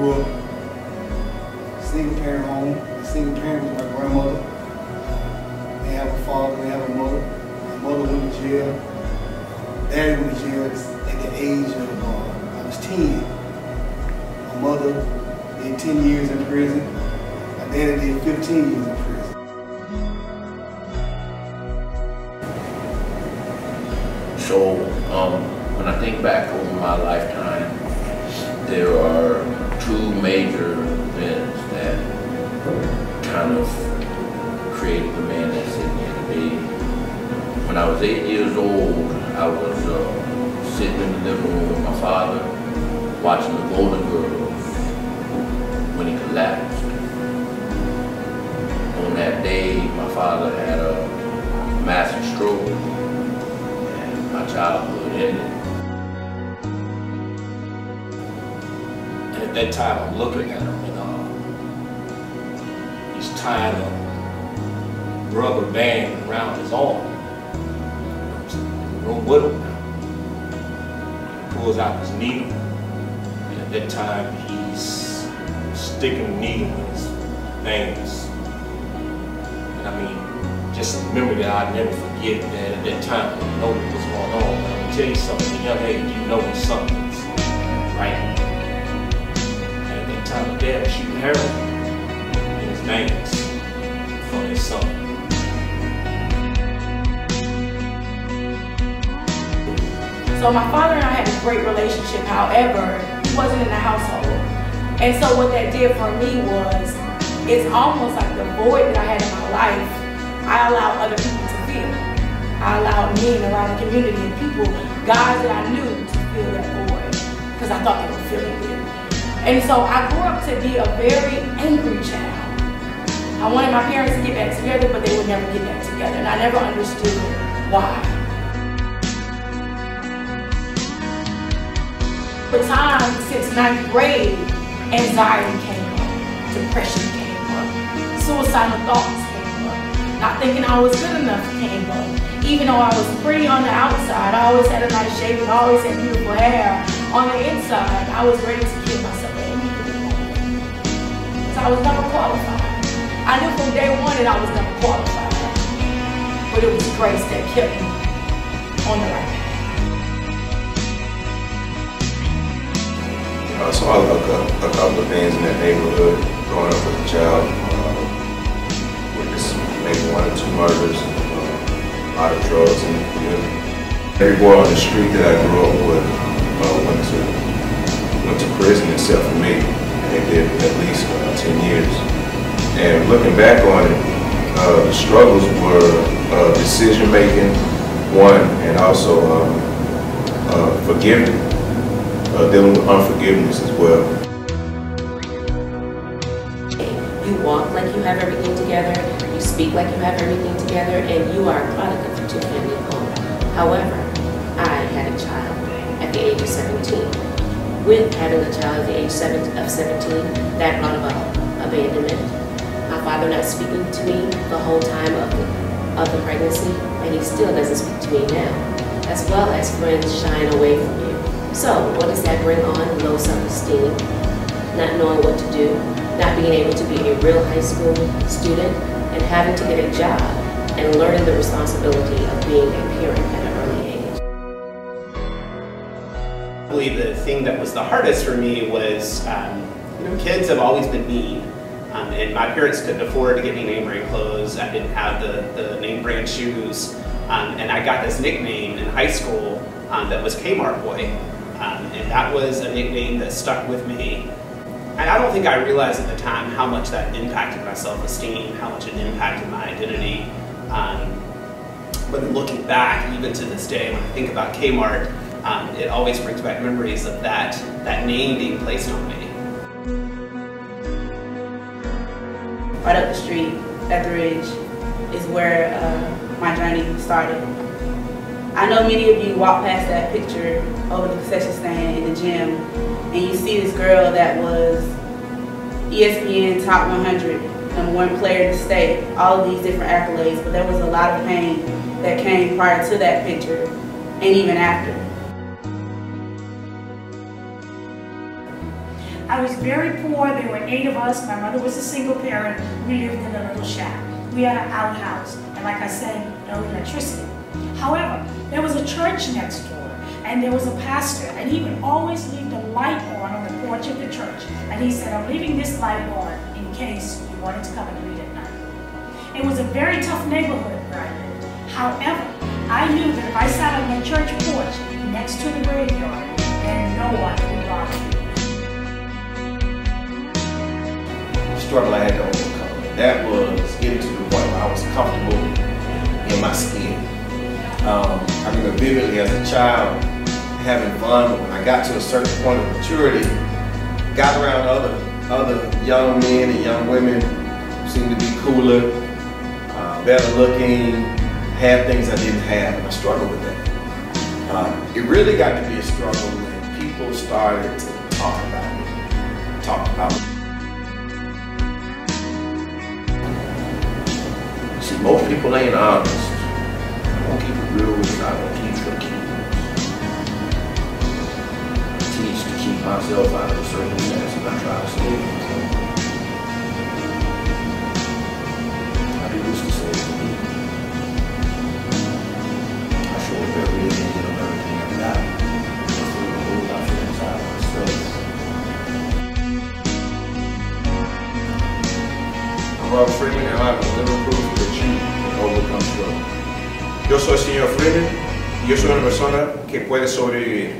grew up single parent home. The single parent was my grandmother. They have a father, they have a mother. My mother went to jail. Daddy went to jail at the age of, I was 10. My mother did 10 years in prison. My daddy did 15 years in prison. So, when I think back over my lifetime, there are two major events that kind of created the man that's sitting here today. When I was 8 years old, I was sitting in the living room with my father, watching the Golden Girls when he collapsed. On that day, my father had a massive stroke, and my childhood ended. And at that time, I'm looking at him, and he's tying a rubber band around his arm. Room with him now. He pulls out his needle, and at that time he's sticking the needle in his veins. And I mean, just a memory that I'll never forget, that at that time I didn't know what was going on. But I'm gonna tell you something, at a young age you know when something's right. And at that time, Dad was shooting heroin in his veins for his son. So my father and I had a great relationship, however, he wasn't in the household. And so what that did for me was, it's almost like the void that I had in my life, I allowed other people to feel. I allowed me and around the community and people, guys that I knew, to feel that void, because I thought they were feeling it. And so I grew up to be a very angry child. I wanted my parents to get back together, but they would never get back together, and I never understood why. For time, since 9th grade, anxiety came up, depression came up, suicidal thoughts came up, not thinking I was good enough came up. Even though I was pretty on the outside, I always had a nice shape and I always had beautiful hair. On the inside, I was ready to kill myself at any given moment. Because I was never qualified. I knew from day one that I was never qualified. But it was grace that kept me on the right path. So I look up a couple of things in that neighborhood growing up as a child. Witnessed maybe 1 or 2 murders, a lot of drugs in the community. Every boy on the street that I grew up with went to prison except for me. And they did at least 10 years. And looking back on it, the struggles were decision making, one, and also forgiving. Dealing with unforgiveness as well. You walk like you have everything together, you speak like you have everything together, and you are a product of a two-family home. However, I had a child at the age of 17. With having a child at the age of 17, that brought about abandonment. My father not speaking to me the whole time of the pregnancy, and he still doesn't speak to me now, as well as friends shying away from you. So, what does that bring on? Low self-esteem, not knowing what to do, not being able to be a real high school student, and having to get a job, and learning the responsibility of being a parent at an early age. I believe the thing that was the hardest for me was, kids have always been mean. And my parents couldn't afford to get me name brand clothes. I didn't have the name brand shoes. And I got this nickname in high school that was Kmart Boy. And that was a nickname that stuck with me. And I don't think I realized at the time how much that impacted my self-esteem, how much it impacted my identity. But looking back, even to this day, when I think about Kmart, it always brings back memories of that name being placed on me. Right up the street, at the Ridge, is where my journey started. I know many of you walk past that picture over the concession stand in the gym, and you see this girl that was ESPN Top 100, #1 player in the state, all of these different accolades, but there was a lot of pain that came prior to that picture, and even after. I was very poor. There were 8 of us. My mother was a single parent. We lived in a little shack. We had an outhouse, and like I said, no electricity. However, there was a church next door, and there was a pastor, and he would always leave the light on the porch of the church. And he said, I'm leaving this light on in case you wanted to come and read at night. It was a very tough neighborhood where I lived. However, I knew that if I sat on the church porch next to the graveyard, then no one would bother me. Struggle I had to overcome. That was getting to the point where I was comfortable in my skin. I remember vividly as a child having fun, but when I got to a certain point of maturity, got around other young men and young women who seemed to be cooler, better looking, had things I didn't have, and I struggled with that. It really got to be a struggle when people started to talk about me, talk about me. See, most people ain't honest. I don't keep it real with you. I don't teach for keepers. I teach to keep myself out of the circumstances and I try to stay in myself. I do this to save the people. I show up every day and give them everything I've got. Just to remove my feelings out of myself. I'm Robert Freeman and I have a little proof that you can overcome struggle. Yo soy el señor Freeman y yo soy una persona que puede sobrevivir.